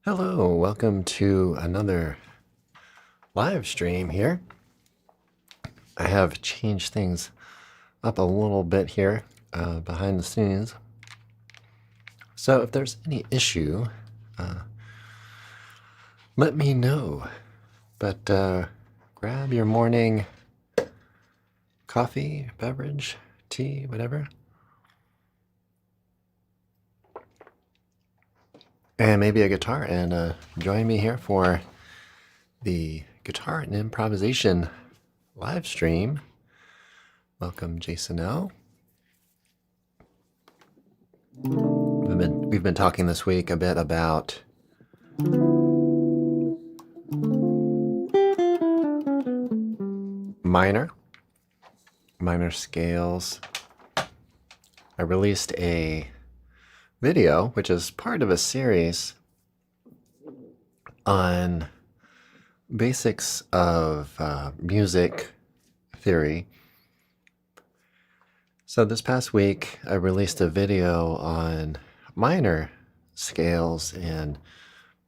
Hello, welcome to another live stream here. I have changed things up a little bit here behind the scenes. So if there's any issue, let me know. But grab your morning coffee, beverage, tea, whatever. And maybe a guitar, and join me here for the Guitar and Improvisation live stream. Welcome, Jason L. We've been talking this week a bit about minor scales. I released a video, which is part of a series on basics of music theory. So this past week, I released a video on minor scales and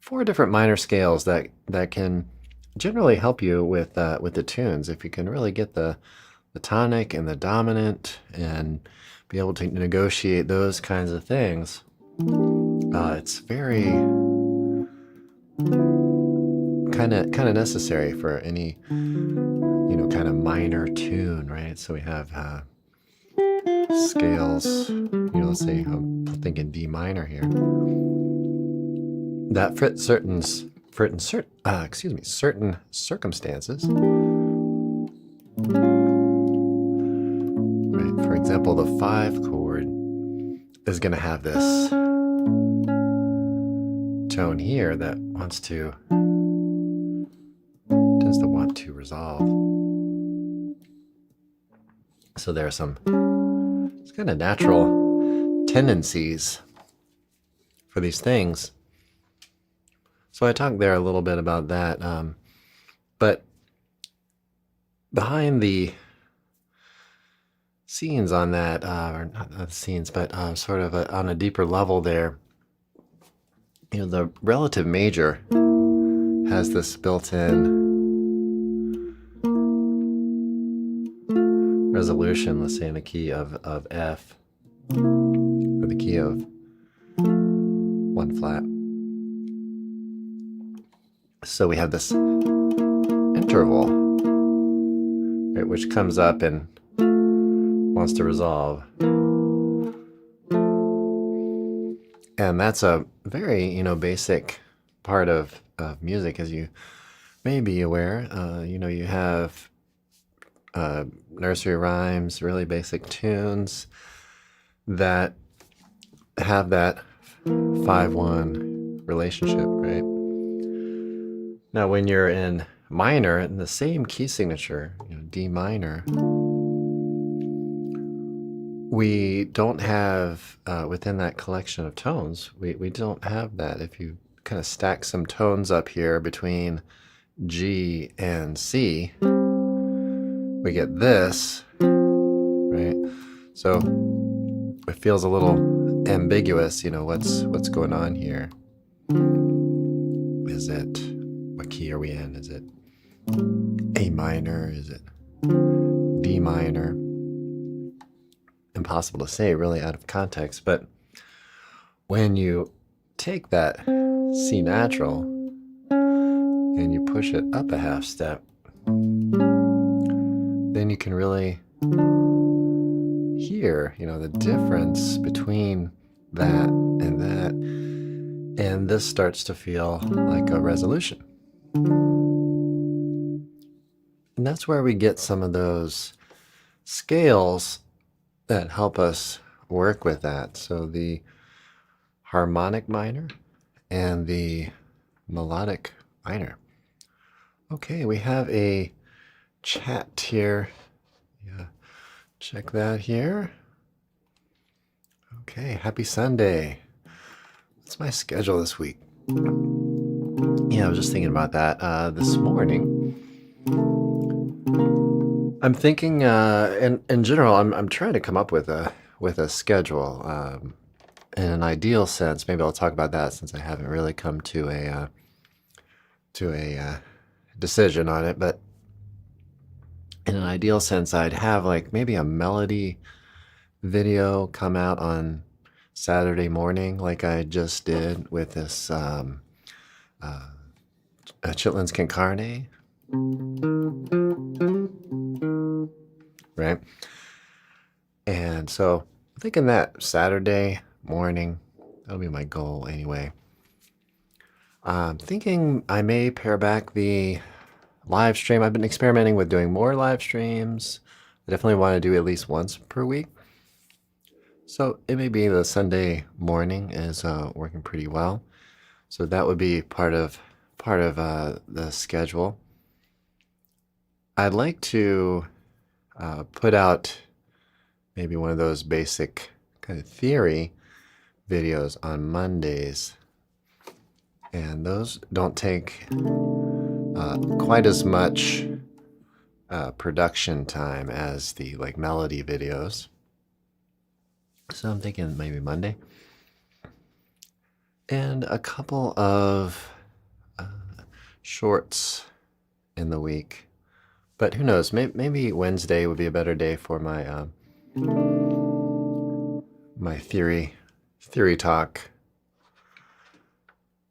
4 different minor scales that can generally help you with the tunes. If you can really get the tonic and the dominant and be able to negotiate those kinds of things, it's very kind of necessary for any kind of minor tune, right? So we have scales, let's say I'm thinking D minor here, that fit certain circumstances. Right? For example, the 5 chord is going to have this tone here that tends to want to resolve. So there are some kind of natural tendencies for these things. So I talked there a little bit about that, but behind the scenes on that, or not the scenes, but sort of on a deeper level there, the relative major has this built-in resolution, let's say in the key of F, or the key of 1 flat. So we have this interval, right, which comes up and wants to resolve. And that's a very, basic part of music, as you may be aware. You have nursery rhymes, really basic tunes that have that 5-1 relationship, right? Now, when you're in minor, in the same key signature, D minor, we don't have, within that collection of tones, we don't have that. If you kind of stack some tones up here between G and C, we get this, right? So it feels a little ambiguous, what's going on here. What key are we in? Is it A minor? Is it D minor? Impossible to say, really out of context, but when you take that C natural and you push it up a half step, then you can really hear, the difference between that and that, and this starts to feel like a resolution. And that's where we get some of those scales that help us work with that. So the harmonic minor and the melodic minor. Okay, we have a chat here. Yeah, check that here. Okay, happy Sunday. What's my schedule this week? Yeah, I was just thinking about that this morning. I'm thinking, in general, I'm trying to come up with a schedule. In an ideal sense, maybe I'll talk about that since I haven't really come to a decision on it. But in an ideal sense, I'd have like maybe a melody video come out on Saturday morning, like I just did with this Chitlins Con Carne, right? And so I'm thinking that Saturday morning, that'll be my goal anyway. I'm thinking I may pare back the live stream. I've been experimenting with doing more live streams. I definitely want to do at least once per week. So it may be the Sunday morning is working pretty well. So that would be part of the schedule. I'd like to put out maybe one of those basic kind of theory videos on Mondays. And those don't take quite as much production time as the like melody videos. So I'm thinking maybe Monday. And a couple of shorts in the week. But who knows, maybe Wednesday would be a better day for my my theory talk.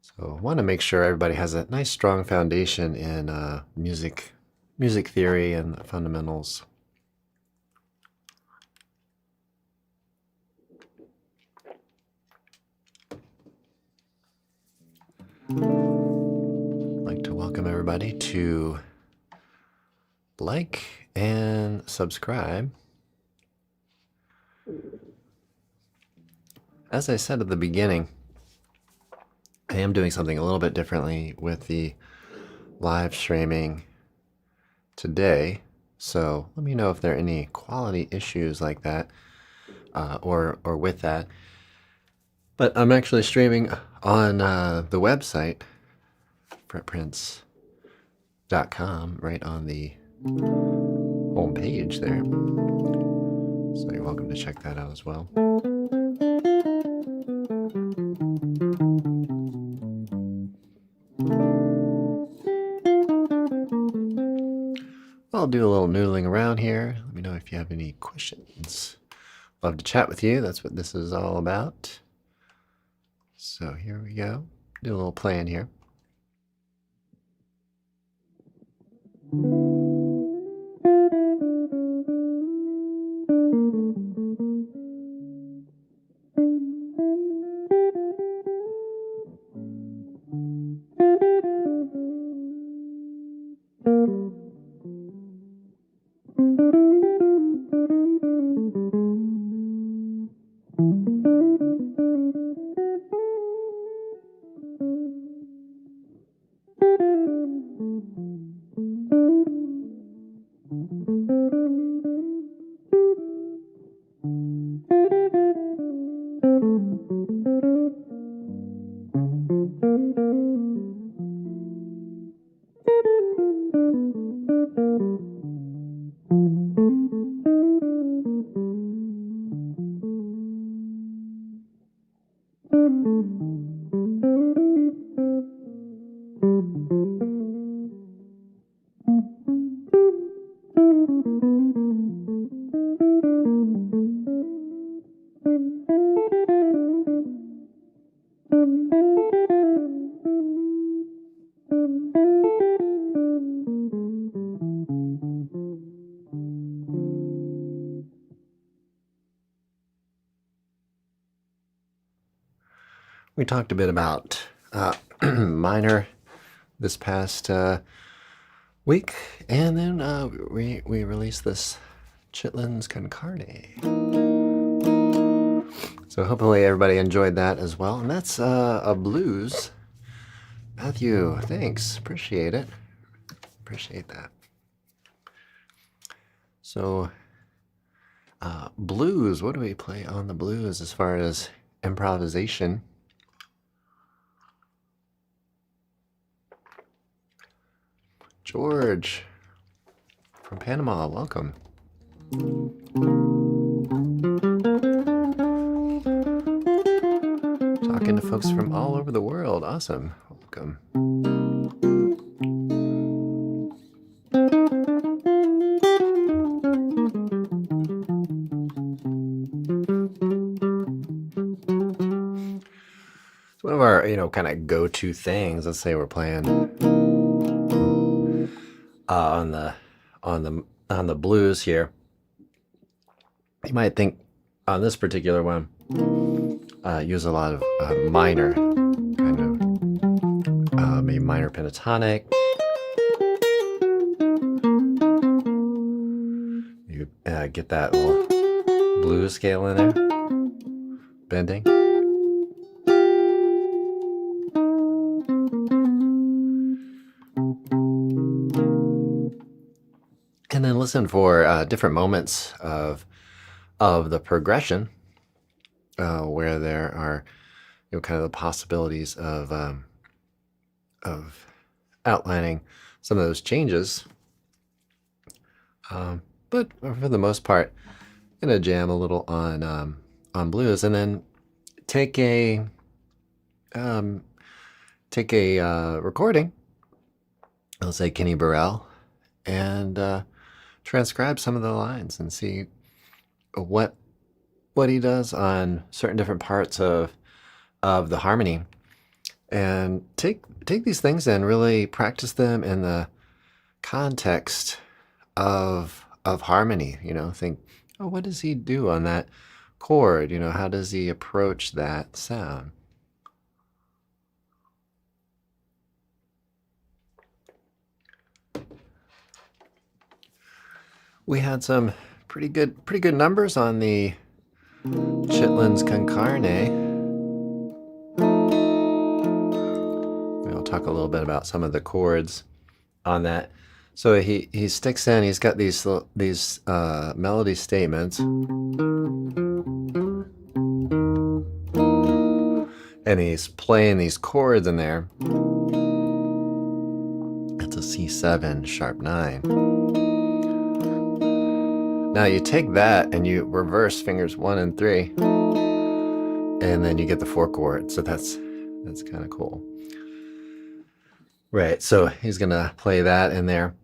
So I want to make sure everybody has a nice strong foundation in music theory and the fundamentals. I'd like to welcome everybody to like and subscribe. As I said at the beginning, I am doing something a little bit differently with the live streaming today. So let me know if there are any quality issues like that or with that. But I'm actually streaming on the website, fretprints.com, right on the home page there. So you're welcome to check that out as well. I'll do a little noodling around here. Let me know if you have any questions. Love to chat with you. That's what this is all about. So here we go. Do a little playing here. We talked a bit about minor this past week, and then we released this Chitlins Concarne. So hopefully everybody enjoyed that as well. And that's a blues. Matthew, thanks. Appreciate it. Appreciate that. So blues, what do we play on the blues as far as improvisation? George from Panama, welcome. Talking to folks from all over the world. Awesome. Welcome. It's one of our, kind of go-to things. Let's say we're playing on the blues here. You might think on this particular one, use a lot of minor, kind of maybe minor pentatonic. You get that little blues scale in there, bending. And then listen for different moments of the progression where there are, kind of the possibilities of outlining some of those changes. But for the most part, I'm gonna jam a little on blues, and then take a recording. Let's say Kenny Burrell, and transcribe some of the lines and see what he does on certain different parts of the harmony, and take these things and really practice them in the context of harmony. Think, oh, what does he do on that chord? How does he approach that sound? We had some pretty good numbers on the Chitlins Concarne. We'll talk a little bit about some of the chords on that. So he sticks in. He's got these melody statements, and he's playing these chords in there. It's a C7 sharp 9. Now you take that and you reverse fingers 1 and 3, and then you get the 4 chord. So that's kind of cool. Right, so he's gonna play that in there.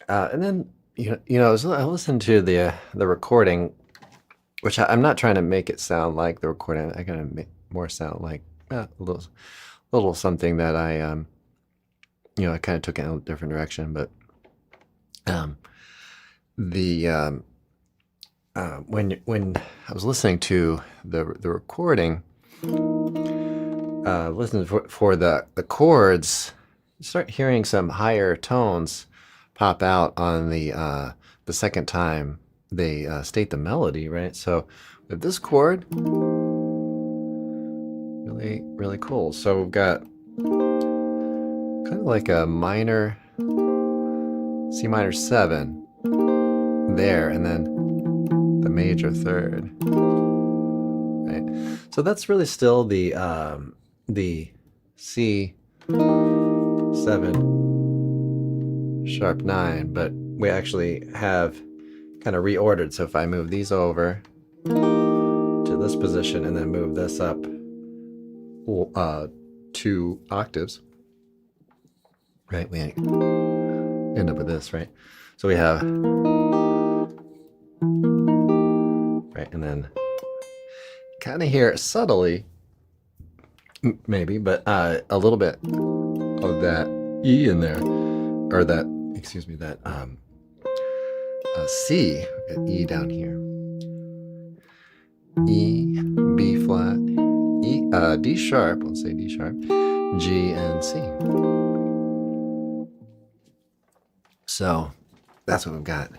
And then, I listened to the recording, which I'm not trying to make it sound like the recording. I gotta make more sound like a little something that I, I kind of took in a different direction, but when I was listening to the recording, listening for the chords, you start hearing some higher tones pop out on the second time they state the melody, right? So with this chord, really cool. So we've got kind of like a minor C minor 7 there, and then the major 3rd, right? So that's really still the C7 sharp 9, but we actually have kind of reordered. So if I move these over to this position and then move this up 2 octaves, right, we end up with this, right? So we have, right, and then kind of hear it subtly, maybe, but a little bit of that E in there, or that, excuse me, that C, E down here, E, B flat, E, D sharp, let's say D sharp, G, and C. So that's what we've got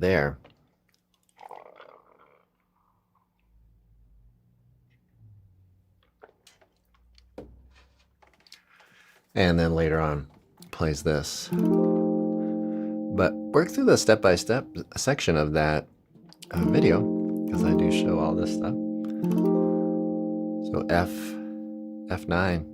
there. And then later on plays this. But work through the step-by-step section of that video, because I do show all this stuff. So F9.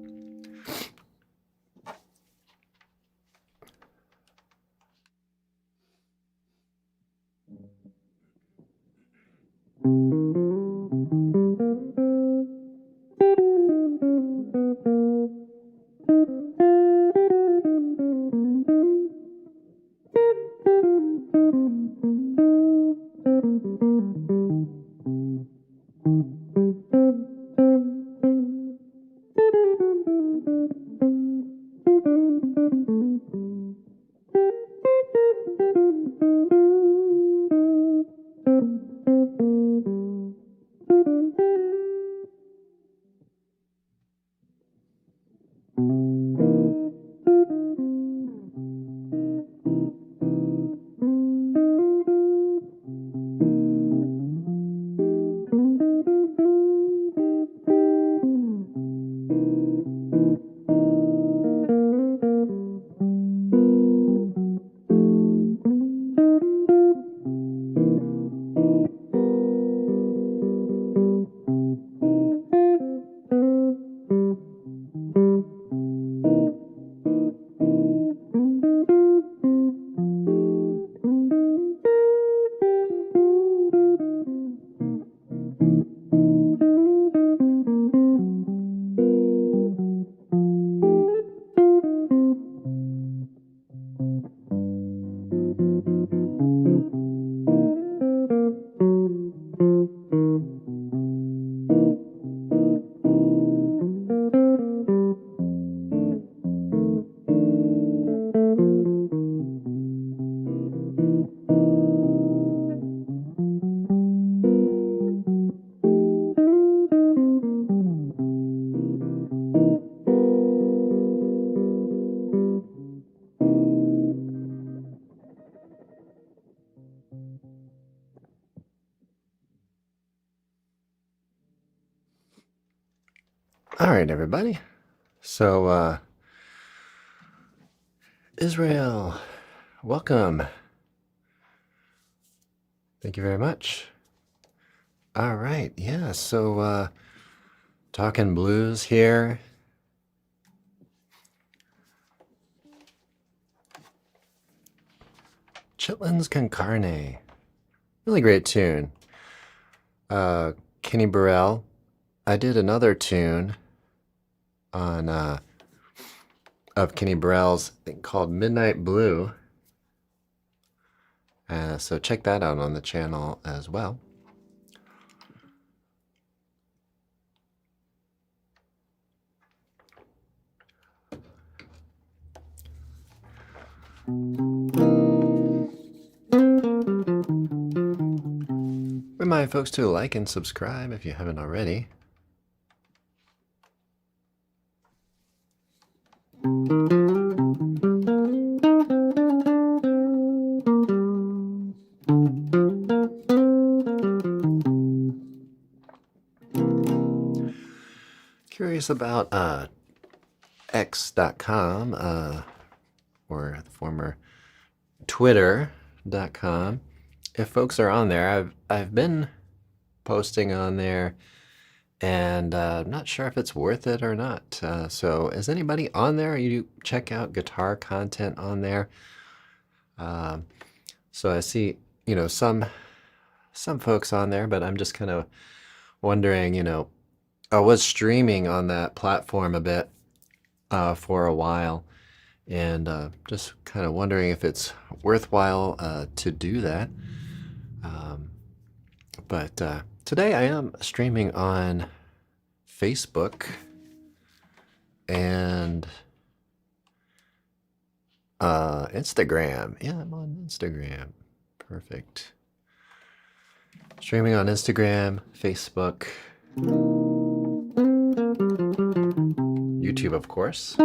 All right, everybody. So, Israel, welcome. Thank you very much. All right, yeah, so talking blues here. Chitlins con Carne. Really great tune. Kenny Burrell. I did another tune on of Kenny Burrell's thing called Midnight Blue. So check that out on the channel as well. Remind folks to like and subscribe if you haven't already. Curious about X.com or the former Twitter.com. If folks are on there, I've been posting on there, and I'm not sure if it's worth it or not. So is anybody on there? You check out guitar content on there. So I see, some folks on there, but I'm just kind of wondering, I was streaming on that platform a bit for a while, and just kind of wondering if it's worthwhile to do that. But today I am streaming on Facebook and Instagram. Yeah, I'm on Instagram. Perfect. Streaming on Instagram, Facebook, YouTube, of course.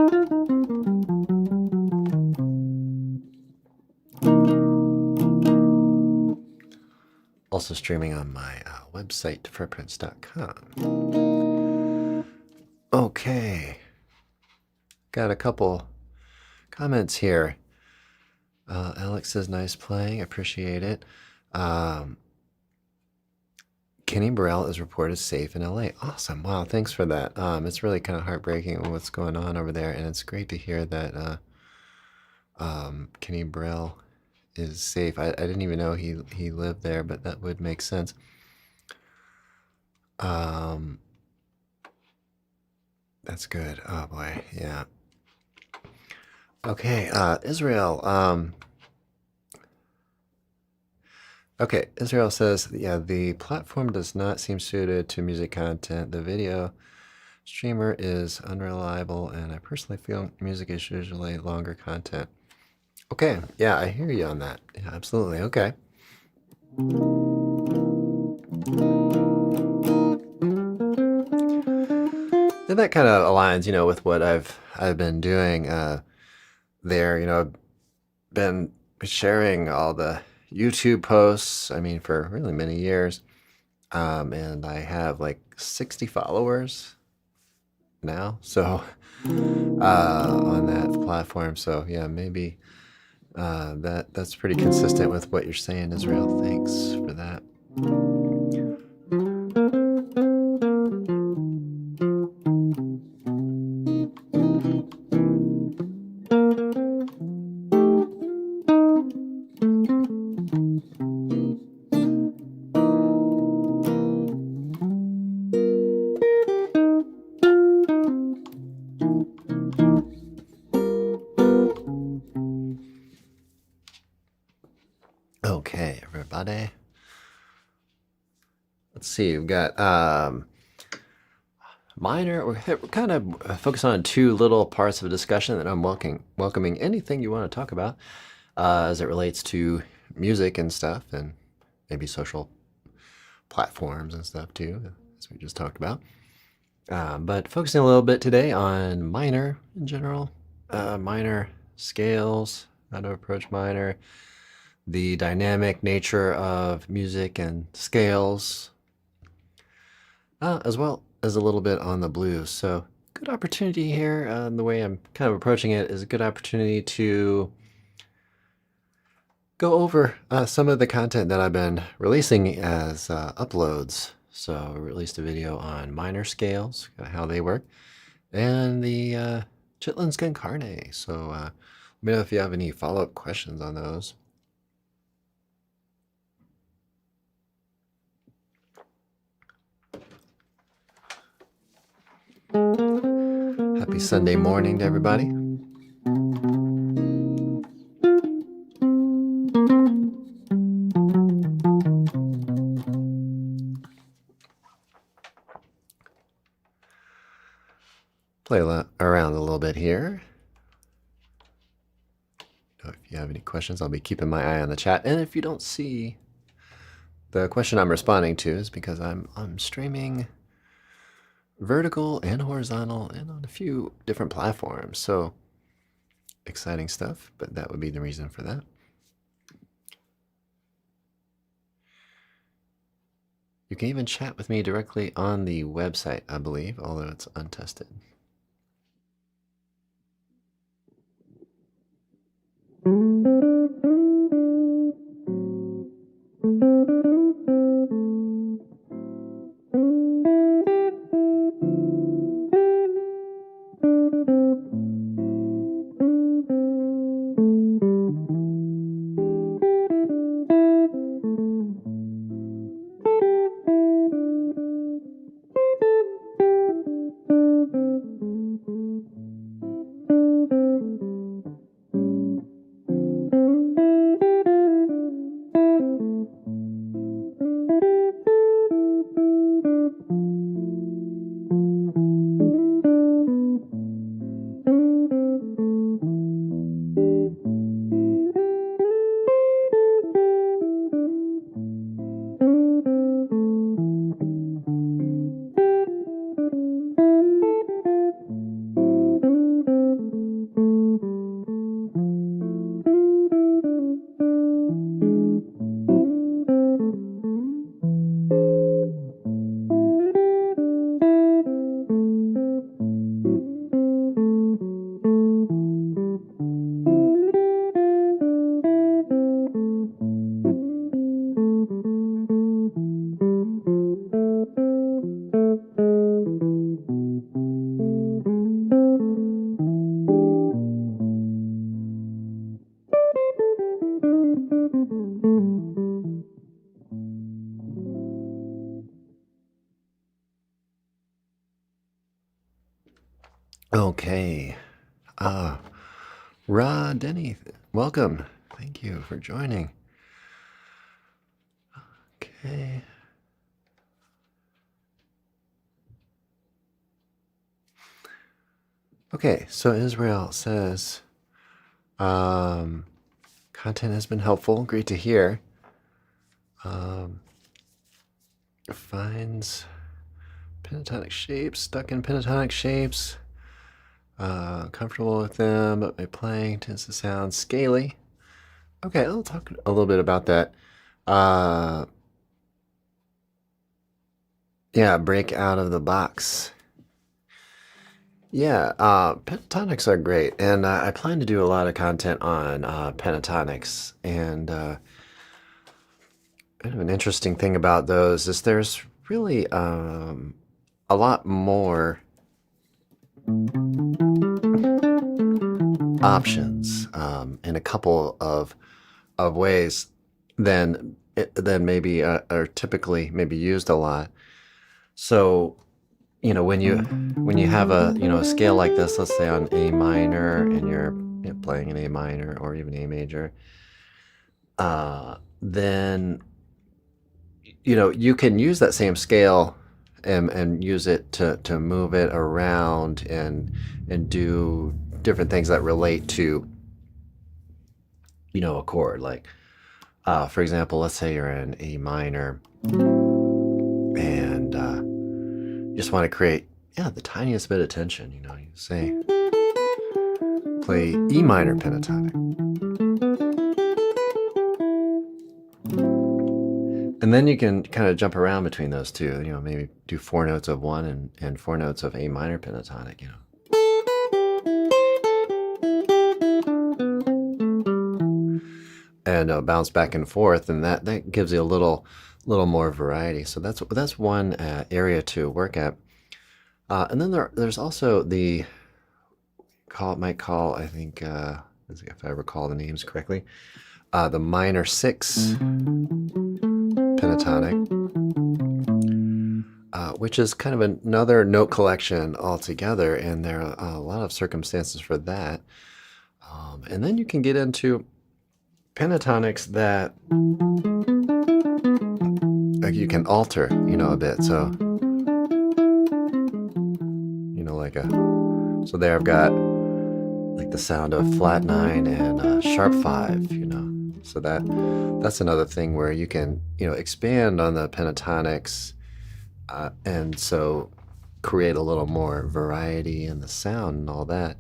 Also streaming on my website, footprints.com. Okay. Got a couple comments here. Alex says, nice playing. Appreciate it. Kenny Burrell is reported safe in LA. Awesome. Wow, thanks for that. It's really kind of heartbreaking what's going on over there, and it's great to hear that Kenny Burrell is safe. I didn't even know he lived there, but that would make sense. That's good. Oh boy, yeah. Okay, Israel. Okay, Israel says, yeah, the platform does not seem suited to music content. The video streamer is unreliable, and I personally feel music is usually longer content. Okay, yeah, I hear you on that. Yeah, absolutely. Okay. And that kind of aligns, with what I've been doing there. I've been sharing all the YouTube posts, for really many years. And I have like 60 followers now, so on that platform. So yeah, maybe that's pretty consistent with what you're saying, Israel. Thanks for that. Okay, everybody. Let's see, we've got minor. We're kind of focused on two little parts of a discussion that I'm welcoming anything you want to talk about as it relates to music and stuff, and maybe social platforms and stuff too, as we just talked about. But focusing a little bit today on minor in general, minor scales, how to approach minor, the dynamic nature of music and scales, as well as a little bit on the blues. So good opportunity here. The way I'm kind of approaching it is a good opportunity to go over some of the content that I've been releasing as uploads. So I released a video on minor scales, how they work, and the chitlins con carne. So let me know if you have any follow-up questions on those. Happy Sunday morning to everybody. Play around a little bit here. If you have any questions, I'll be keeping my eye on the chat. And if you don't see the question I'm responding to, is because I'm streaming vertical and horizontal and on a few different platforms. So exciting stuff, but that would be the reason for that. You can even chat with me directly on the website, I believe, although it's untested. Denny, welcome. Thank you for joining. Okay. Okay, so Israel says, content has been helpful. Great to hear. Finds pentatonic shapes, stuck in pentatonic shapes. Comfortable with them, but my playing tends to sound scaly. Okay, I'll talk a little bit about that. Yeah, break out of the box. Yeah, pentatonics are great, and I plan to do a lot of content on pentatonics. And kind of an interesting thing about those is there's really a lot more options in a couple of ways than maybe are typically maybe used a lot. So, when you have a scale like this, let's say on A minor, and you're playing an A minor or even A major, then you can use that same scale and use it to move it around and do different things that relate to a chord. Like for example, let's say you're in A minor and you just want to create the tiniest bit of tension. You say play E minor pentatonic, and then you can kind of jump around between those two. Maybe do 4 notes of one and 4 notes of A minor pentatonic. And bounce back and forth, and that gives you a little more variety. So that's one area to work at. And then there's also the I think if I recall the names correctly, the minor 6 pentatonic, which is kind of another note collection altogether, and there are a lot of circumstances for that. And then you can get into pentatonics that you can alter, a bit. So, so there I've got like the sound of flat 9 and sharp 5, So that's another thing where you can, expand on the pentatonics, and so create a little more variety in the sound and all that.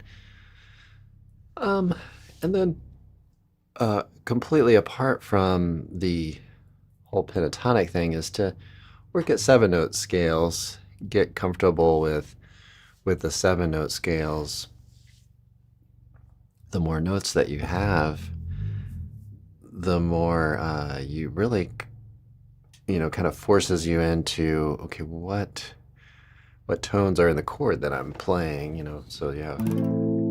And then completely apart from the whole pentatonic thing is to work at 7-note scales, get comfortable with the 7-note scales. The more notes that you have, the more you really, kind of forces you into, okay, what tones are in the chord that I'm playing, so you have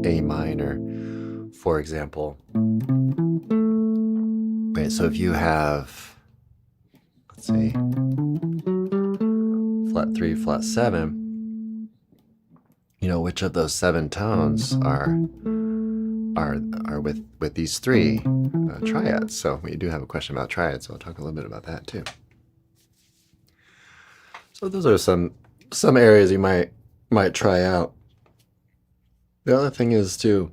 A minor, for example. Right, so if you have, let's see, flat 3, flat 7, which of those 7 tones are with these 3 triads. So we do have a question about triads, so I'll talk a little bit about that too. So those are some areas you might try out. The other thing is to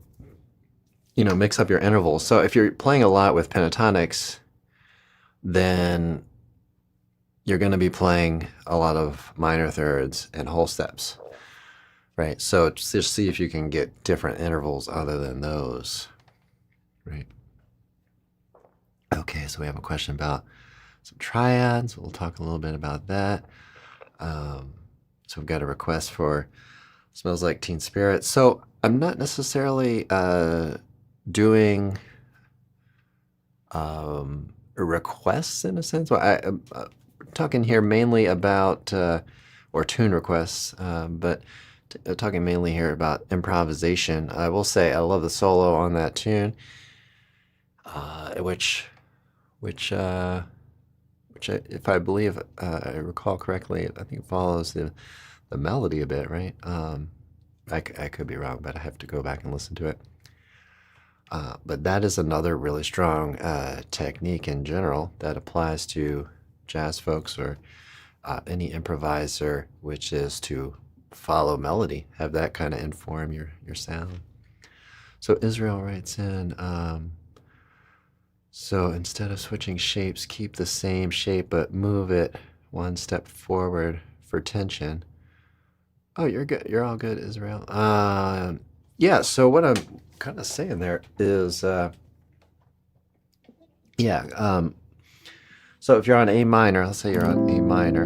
mix up your intervals. So if you're playing a lot with pentatonics, then you're going to be playing a lot of minor thirds and whole steps, right? So just see if you can get different intervals other than those, right? Okay, so we have a question about some triads. We'll talk a little bit about that. So we've got a request for Smells Like Teen Spirit. So I'm not necessarily doing requests in a sense. Well, I'm talking here mainly about, or tune requests, but talking mainly here about improvisation. I will say I love the solo on that tune, which if I believe I recall correctly, I think it follows the melody a bit, right? I could be wrong, but I have to go back and listen to it. But that is another really strong technique in general that applies to jazz folks or any improviser, which is to follow melody, have that kind of inform your sound. So Israel writes in, so instead of switching shapes, keep the same shape, but move it one step forward for tension. Oh, you're good. You're all good, Israel. Yeah, so what I'm kind of saying there is, so if you're on A minor, let's say you're on A minor.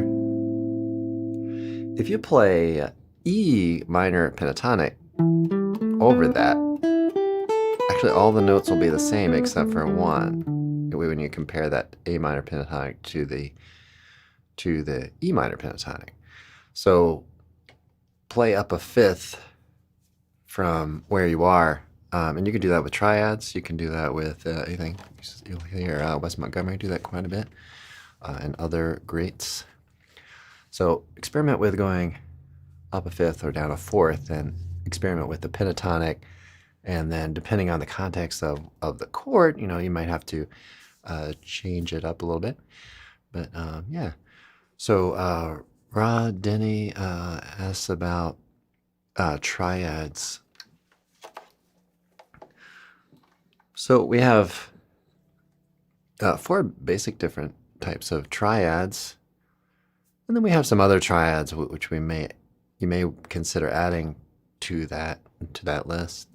If you play E minor pentatonic over that, actually all the notes will be the same except for one when you compare that A minor pentatonic to the E minor pentatonic. So play up a fifth from where you are, and you can do that with triads. You can do that with anything. You'll hear Wes Montgomery do that quite a bit, and other greats. So experiment with going up a fifth or down a fourth, and experiment with the pentatonic. And then depending on the context of the chord, you might have to change it up a little bit. But yeah. So Rod Denny asks about triads. So we have 4 basic different types of triads. And then we have some other triads which you may consider adding to that list.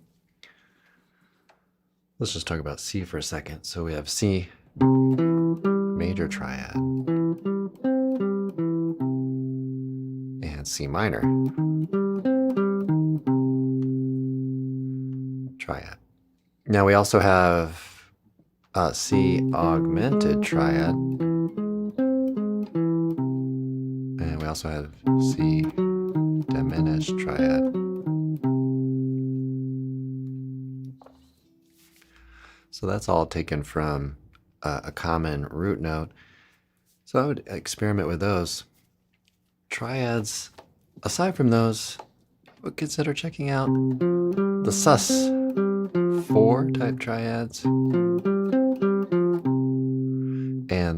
Let's just talk about C for a second. So we have C major triad and C minor triad. Now we also have C augmented triad, and we also have C diminished triad. So that's all taken from a common root note. So I would experiment with those. Triads, aside from those, I would consider checking out the sus4 type triads and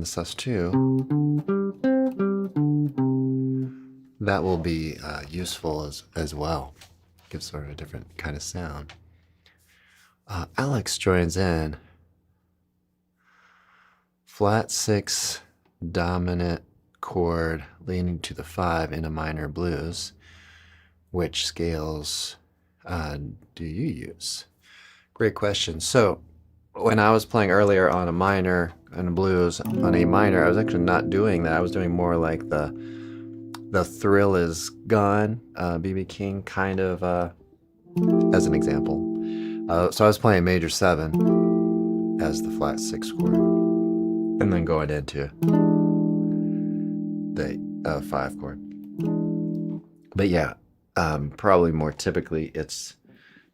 the sus2. That will be useful as well. Gives sort of a different kind of sound. Alex joins in. Flat 6 dominant chord leaning to the 5 in a minor blues. Which scales do you use? Great question. So when I was playing earlier on a minor and a blues on A minor, I was actually not doing that. I was doing more like the Thrill Is Gone, B.B. King kind of as an example. So I was playing major 7 as the flat 6 chord, and then going into the 5 chord. But yeah, probably more typically it's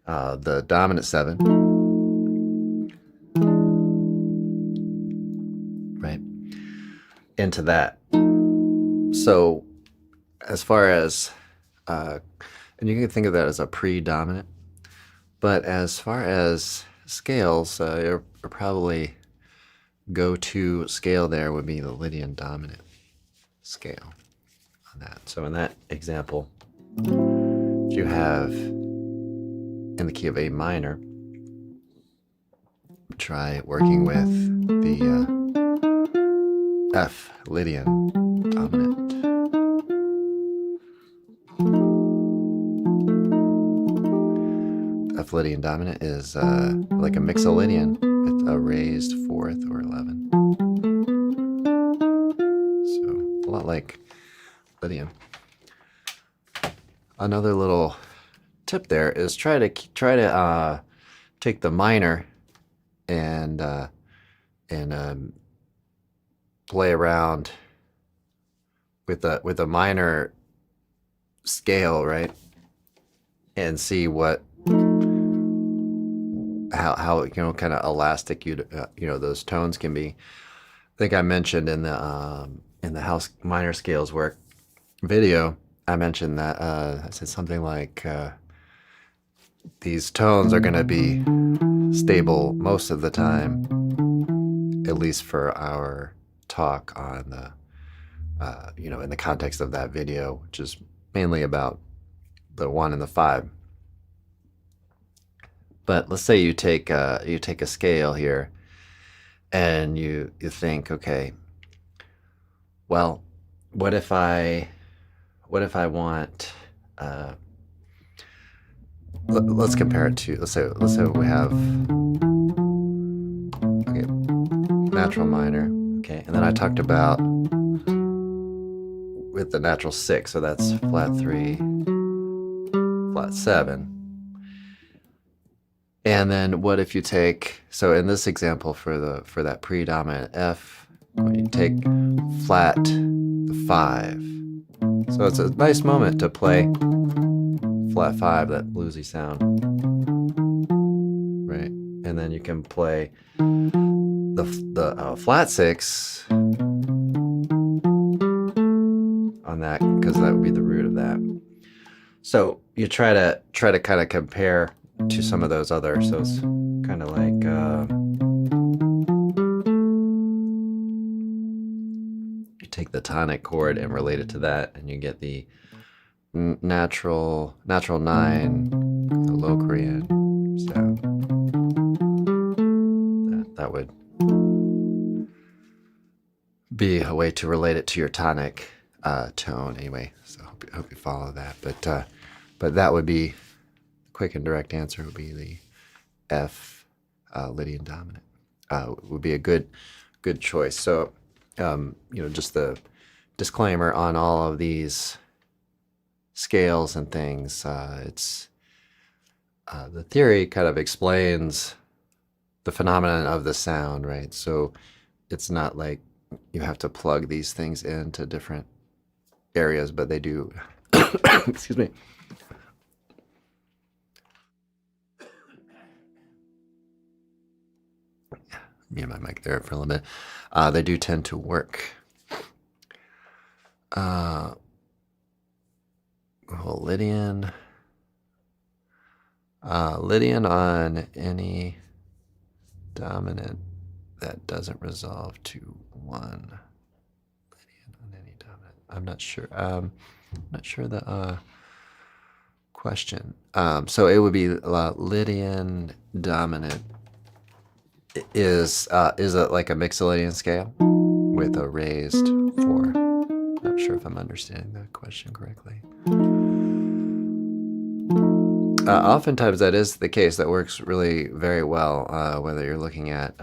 the dominant 7, right, into that. So as far as, and you can think of that as a predominant, but as far as scales, your probably go-to scale there would be the Lydian dominant scale on that. So in that example, you have in the key of A minor, try working with the F Lydian dominant. F Lydian dominant is like a mixolydian with a raised 4th or 11. So a lot like Lydian. Another little tip there is try to take the minor and play around with a minor scale, right? And see how kind of elastic those tones can be. I think I mentioned in the house minor scales work video, I mentioned that I said something like these tones are going to be stable most of the time, at least for our talk on the, in the context of that video, which is mainly about the 1 and the 5. But let's say you take a scale here, and you think, okay, well, what if I want, let's compare it to, let's say we have, okay, natural minor, okay, and then I talked about with the natural 6, so that's flat 3, flat 7. And then what if you take, so in this example for that predominant F, you take flat the 5. So it's a nice moment to play flat 5, that bluesy sound, right? And then you can play the flat 6 on that, because that would be the root of that. So you try to kind of compare to some of those others. So it's kind of like you take the tonic chord and relate it to that, and you get the natural 9, the Locrian sound. That would be a way to relate it to your tonic tone, anyway. So I hope you follow that. But that would be, quick and direct answer would be the F Lydian dominant. Would be a good choice. So just the disclaimer on all of these scales and things. It's the theory kind of explains the phenomenon of the sound, right? So it's not like you have to plug these things into different areas, but they do. Excuse me. Me and my mic there for a little bit. They do tend to work. Well, Lydian on any dominant that doesn't resolve to 1. Lydian on any dominant. I'm not sure. Not sure the question. So it would be Lydian dominant is it like a Mixolydian scale with a raised 4? Not sure if I'm understanding the question correctly. Oftentimes that is the case. That works really very well, whether you're looking at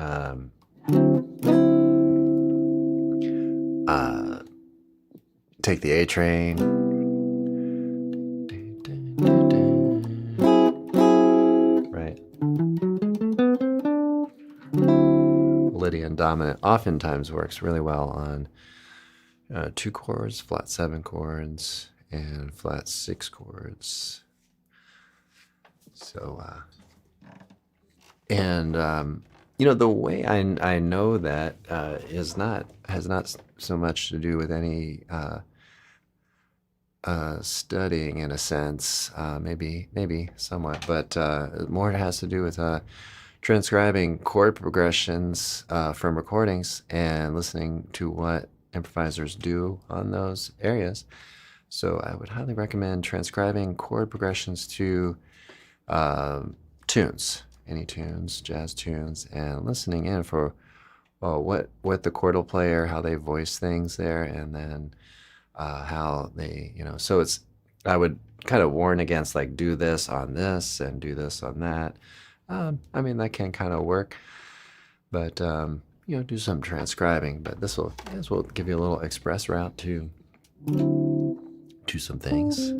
take the A train, right? Lydian dominant oftentimes works really well on 2 chords, flat 7 chords, and flat 6 chords. So, the way I know that has not so much to do with any studying, in a sense, maybe somewhat, but more it has to do with transcribing chord progressions from recordings and listening to what improvisers do on those areas. So I would highly recommend transcribing chord progressions to tunes, any tunes, jazz tunes, and listening in for what the chordal player, how they voice things there, and then how they, so it's, I would kind of warn against like do this on this and do this on that. I mean, that can kind of work, but do some transcribing. But this will give you a little express route to some things.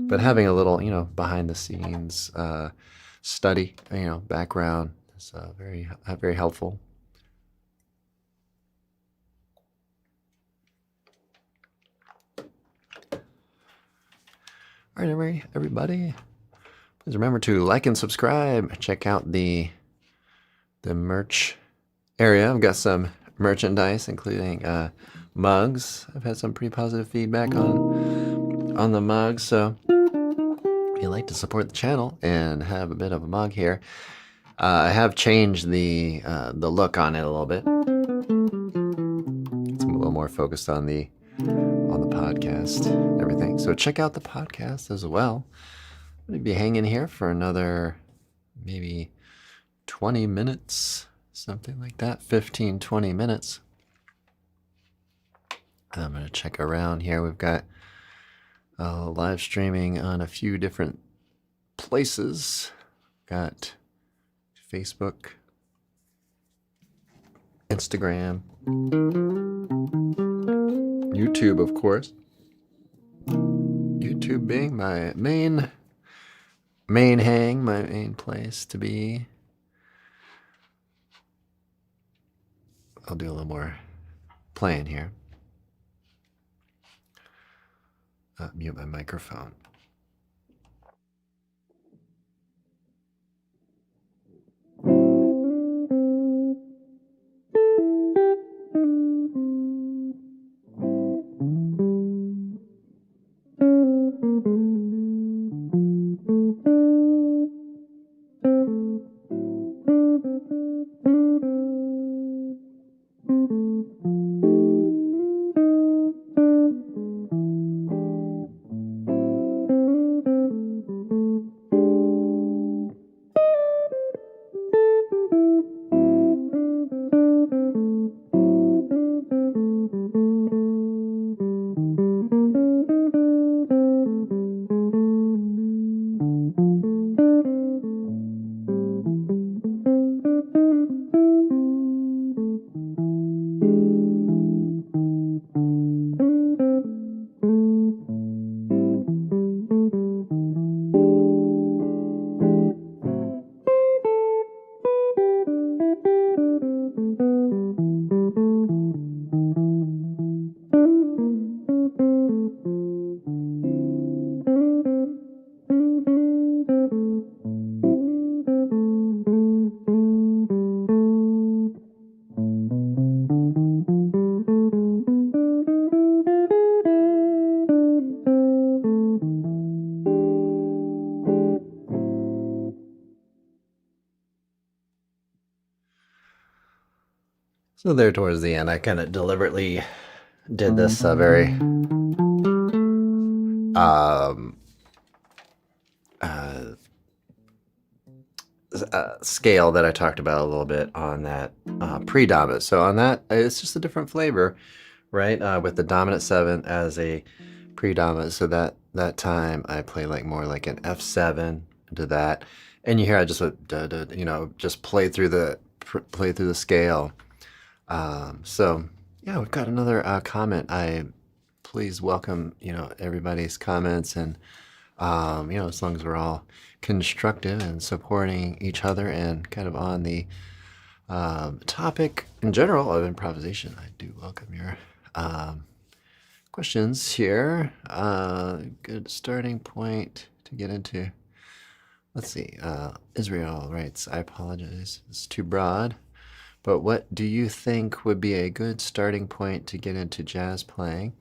But having a little, behind the scenes study, background is very helpful. All right, everybody, please remember to like and subscribe. Check out the merch area. I've got some merchandise, including mugs. I've had some pretty positive feedback on the mugs, so If you'd like to support the channel and have a bit of a mug here, I have changed the look on it a little bit. It's a little more focused on the podcast and everything. So check out the podcast as well. I'm going to be hanging here for another maybe 20 minutes, something like that, 15, 20 minutes. I'm going to check around here. We've got live streaming on a few different places. Got Facebook, Instagram, YouTube, of course. YouTube being my main place to be. I'll do a little more playing here. Mute my microphone. So there towards the end, I kind of deliberately did this very scale that I talked about a little bit on that predominant. So on that, it's just a different flavor, right? With the dominant 7th as a predominant. So that time I play like more like an F7 to that, and you hear I just just play through the scale. So yeah, we've got another comment. Please welcome everybody's comments, and as long as we're all constructive and supporting each other and kind of on the topic in general of improvisation, I do welcome your questions here. Good starting point to get into. Let's see. Israel writes, I apologize, it's too broad. But what do you think would be a good starting point to get into jazz playing?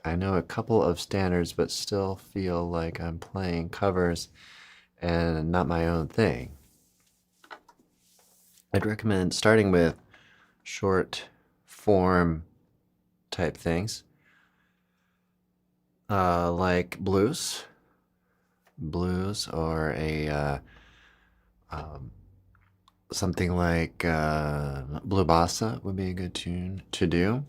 I know a couple of standards, but still feel like I'm playing covers and not my own thing. I'd recommend starting with short form type things, like blues, or a something like blue bossa would be a good tune to do.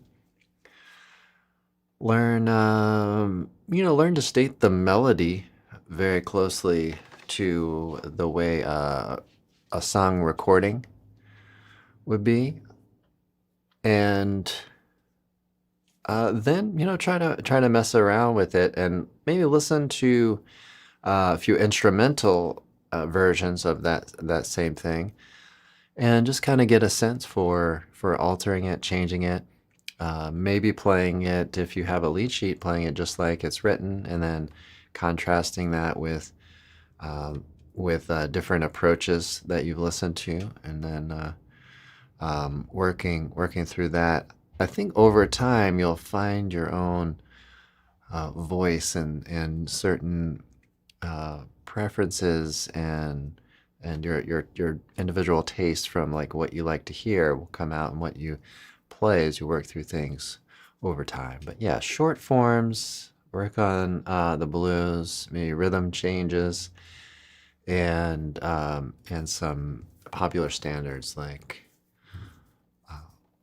Learn to state the melody very closely to the way a song recording would be, and then try to mess around with it and maybe listen to a few instrumental versions of that same thing, and just kind of get a sense for altering it, changing it, maybe playing it, if you have a lead sheet, playing it just like it's written, and then contrasting that with different approaches that you've listened to, and then working through that. I think over time you'll find your own voice and certain preferences and your individual taste from like what you like to hear will come out and what you play as you work through things over time. But yeah, short forms, work on the blues, maybe rhythm changes, and some popular standards like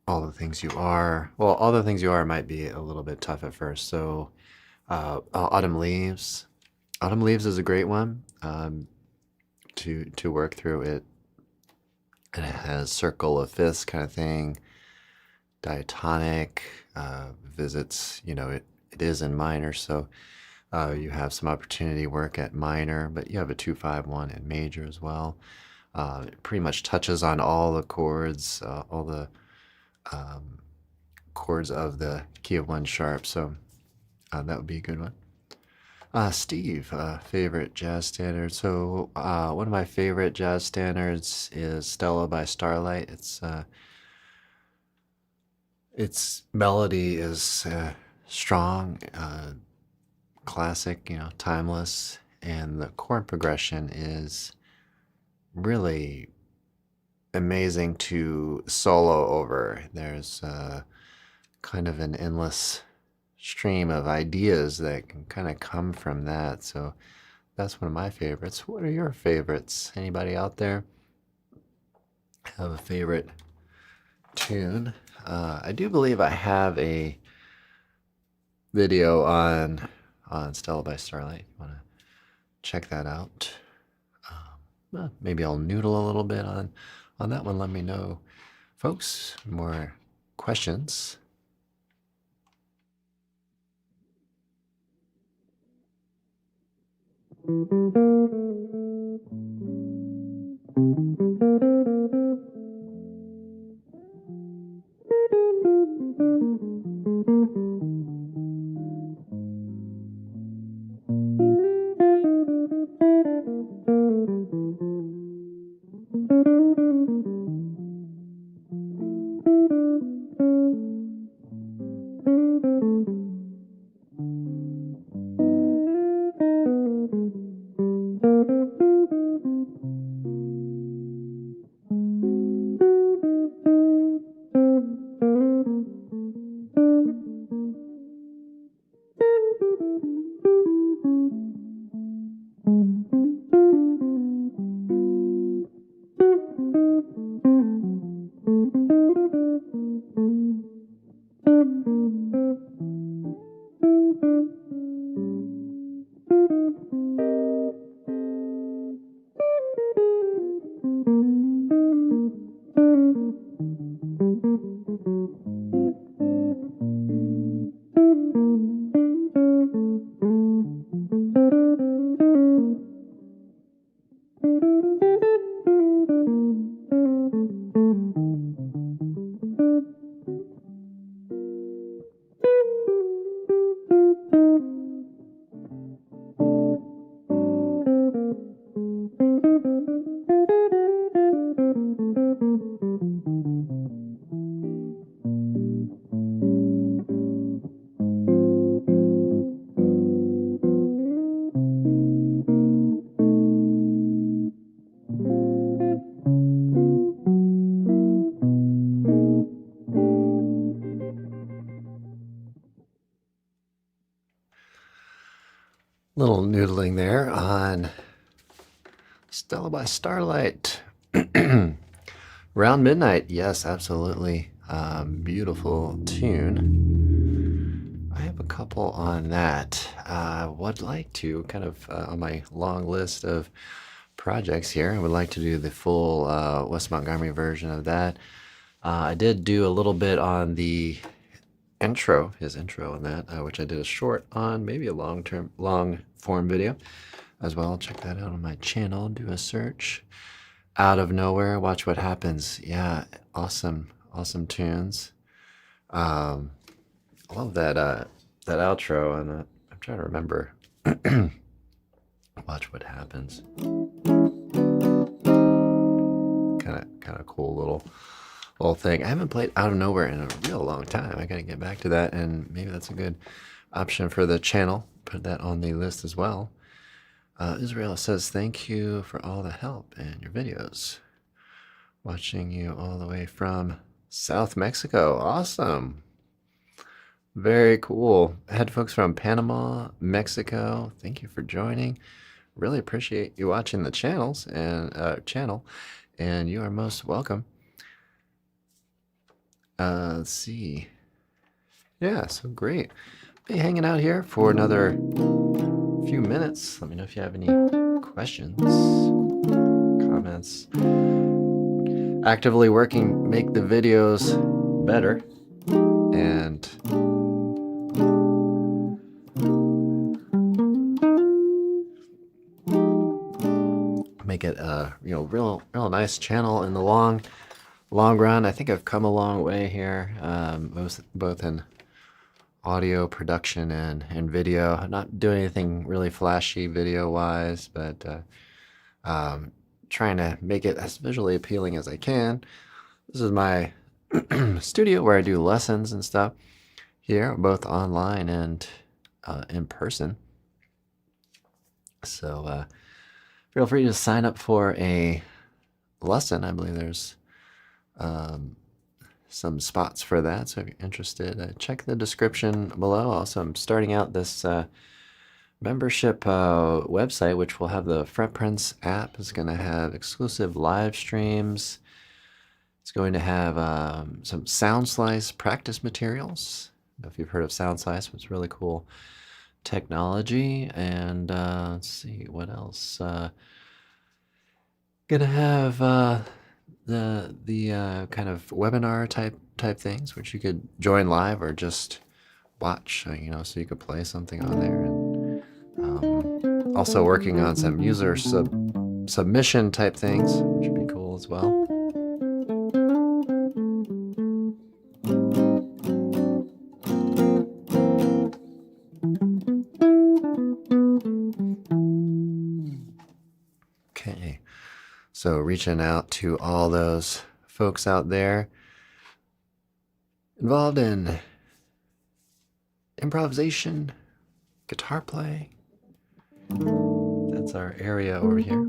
All the Things You Are. Well, All the Things You Are might be a little bit tough at first. So Autumn Leaves. Autumn Leaves is a great one to work through it. And it has circle of fifths kind of thing, diatonic, visits, it is in minor, so you have some opportunity to work at minor, but you have a 2-5-1 in major as well. It pretty much touches on all the chords, all the chords of the key of 1 sharp, so that would be a good one. Steve, favorite jazz standard. So one of my favorite jazz standards is Stella by Starlight. Its melody is strong, classic, timeless, and the chord progression is really amazing to solo over. There's kind of an endless stream of ideas that can kind of come from that. So that's one of my favorites. What are your favorites? Anybody out there have a favorite tune? I do believe I have a video on Stella by Starlight. You want to check that out? Well, maybe I'll noodle a little bit on that one. Let me know, folks. More questions? Little noodling there on Stella by Starlight. Round Midnight, yes, absolutely. Beautiful tune. I have a couple on that. Would like to kind of on my long list of projects here. I would like to do the full Wes Montgomery version of that. I did do a little bit on the intro, his intro on that, which I did a short on, maybe a long form video as well. Check that out on my channel. Do a search. Out of Nowhere, Watch What Happens. Yeah, awesome tunes. I love that outro, and I'm trying to remember. Watch What Happens. Kind of cool little thing. I haven't played Out of Nowhere in a real long time. I got to get back to that, and maybe that's a good option for the channel. Put that on the list as well. Israel says, thank you for all the help in your videos. Watching you all the way from South Mexico. Awesome. Very cool. I had folks from Panama, Mexico. Thank you for joining. Really appreciate you watching the channel, and you are most welcome. Let's see. Yeah, so great. Be hanging out here for another few minutes. Let me know if you have any questions, comments. Actively working, make the videos better, and make it a real nice channel in the long run. I think I've come a long way here, both in audio production and video. I'm not doing anything really flashy video wise, but trying to make it as visually appealing as I can. This is my studio where I do lessons and stuff here, both online and in person. So feel free to sign up for a lesson. I believe there's some spots for that, so if you're interested, check the description below. Also, I'm starting out this membership website, which will have the Fretprints app. It's going to have exclusive live streams. It's going to have some Sound Slice practice materials. I don't know if you've heard of Sound Slice, but it's really cool technology. And let's see what else. Gonna have the kind of webinar type things, which you could join live or just watch, so you could play something on there. And also working on some user submission type things, which would be cool as well. Okay. So reaching out to all those folks out there involved in improvisation, guitar playing. That's our area over here.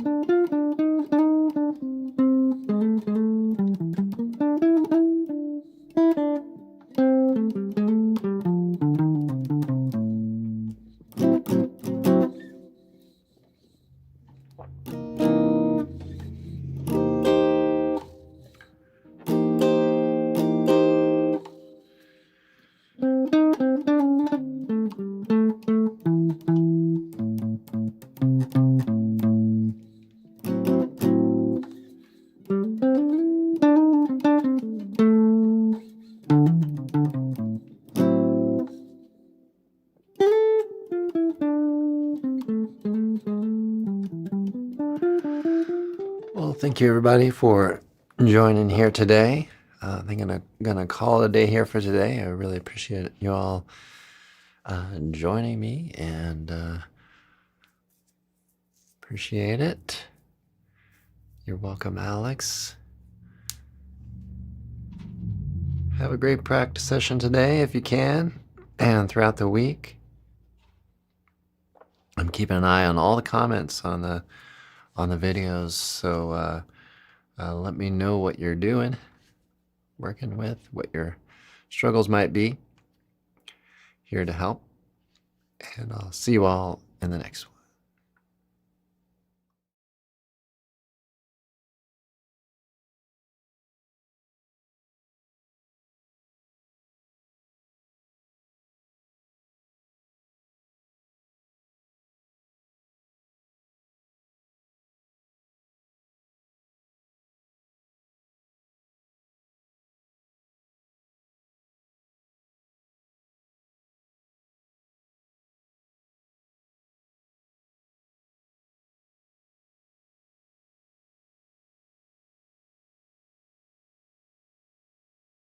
Well, thank you everybody for joining here today. I think I'm gonna call it a day here for today. I really appreciate you all joining me, and appreciate it. You're welcome, Alex. Have a great practice session today if you can, and throughout the week. I'm keeping an eye on all the comments on the videos, so let me know what you're doing, working with, what your struggles might be. Here to help, and I'll see you all in the next one.